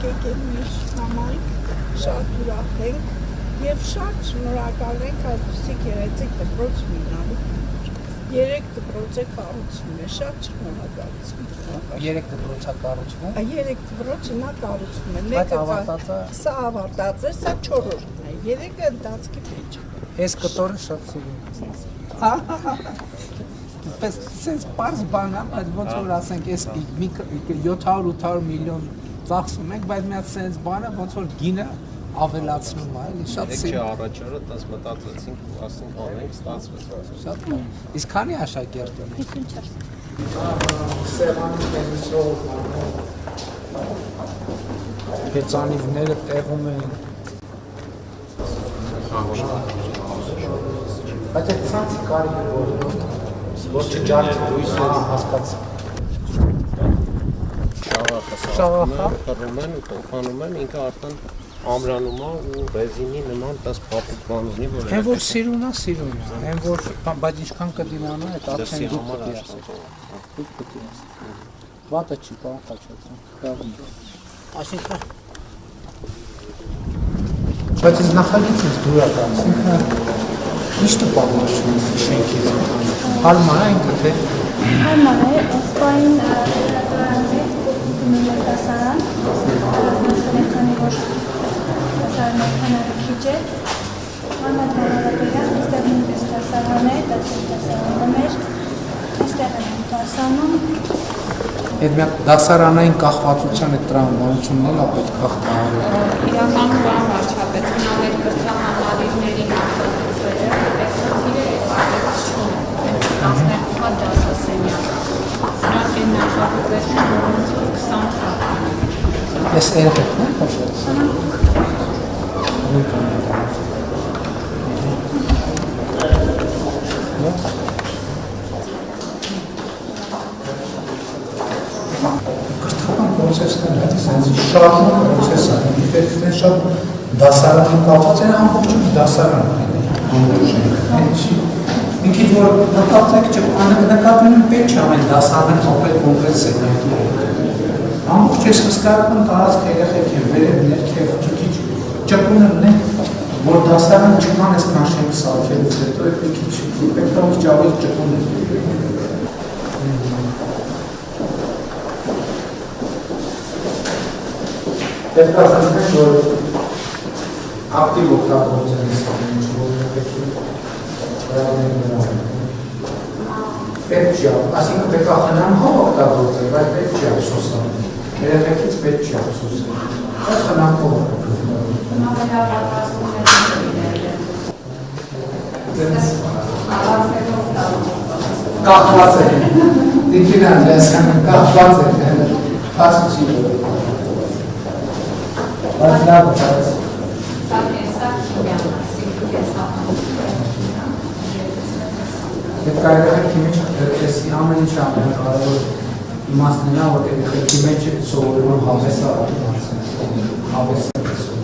եկել մեր համայնք, շատ ուրախ ենք և շատ շնորհակալ ենք այդպիսի գեղեցիկ դպրոց ունենալու համար։ 3 դպրոց է կառուցվում է, շատ շնորհակալություն։ 3 դպրոց է կառուցվում։ 3 դպրոցը նա կառուցվում է։ Մեկը սա ավարտած է, սա 4-րդն է, 3-ը ընթացքի մեջ է։ Այս կտորը շատ սիրում եմ։ Սենց պարզ բան է, բայց ոնց որ ասենք, այս 700-800 միլիոն ծախսում ենք, բայց մի հատ սենց բան է, ոնց որ գինը ավելացնում է, էլի շատ սիրում։ Առաջարը տես մտածեցինք, ասենք անենք, ստացվեց։ Շատ լավ։ Իսկ քանի աշակերտ ունի։ 54։ Սեղանի տենիսով, հեծանիվները տեղում են։ Բայց այդ ցանցի կարիք է որ չջարդի լույսը հասկացա։ Շաղախը կռում են ու տոփանում են, ինքը արդեն ամրանում է ու ռեզինի նման 10 փափուկ բան ունի, որ այն որ սիրուն է, այն որ բայց ինչքան կդիմանա, այդ արդեն դուք պետք է ասեք։ Դուք պետք է ասեք։ Վատը չի, բան խաչացան։ Այսինքն բայց այս նախագիծից դուր է գալիս, ինքը ինչ տպավորություն ունի շենքից։ Հարմար է ինքը թե։ Հարմար է, սպային դասարան, քանի որ դասարանը քանակը քիչ է, համադարարական, այստեղ նույնպես դասարան է, դասարանը մեր, այստեղ են դասանում։ Այդ մի դասարանային կախվածության այդ տրամաբանությունն էլ պետք է հաղթահարել։ Իրականում բան վարչապետ, հնարեր կրթահամալիրների նախագծերը, պետքացիրը այդպես չունեն, 12 հատ դասասենյակ, սրանք են նախագծեր որոնց 20 հատ։ Ես երեխեքն եմ հաշվեց։ Կրթական պրոցեսներ է, շարժման պրոցես է, դեպքն շատ դասարանի կապված են, ամբողջ դասարան մի քիչ որ մտածեք, նկատվում պետք չէ ամեն դասարանը կապել կոնկրետ սենյակի հետ։ Ամբողջ այս հսկայական տարածք երեխեք են, վերև, ներքև, քիչ ճկուն ունեն, որ դասարան չկան այսքան շենք սարքելուց հետո, մի քիչ պետք է ավելի ճկուն է։ Պետք է ասենք, որ ակտիվ օգտագործեն այս ամենը, որ պետք է պետք չի, ասինքն պետք է խնամքով օգտագործել, բայց պետք չի ափսոսել։ Երեխեքից պետք չի ափսոսել, բայց խնամքով կախված է, դիքինան լեսանը կախված է, հասկ չի որ։ Բայց լավ, բայց Պետք է երեխեքի մեջ ամեն ինչ ամենակարևոր իմաստն է նա, որ երեխեքի մեջ սովորելու հավես է, հավես է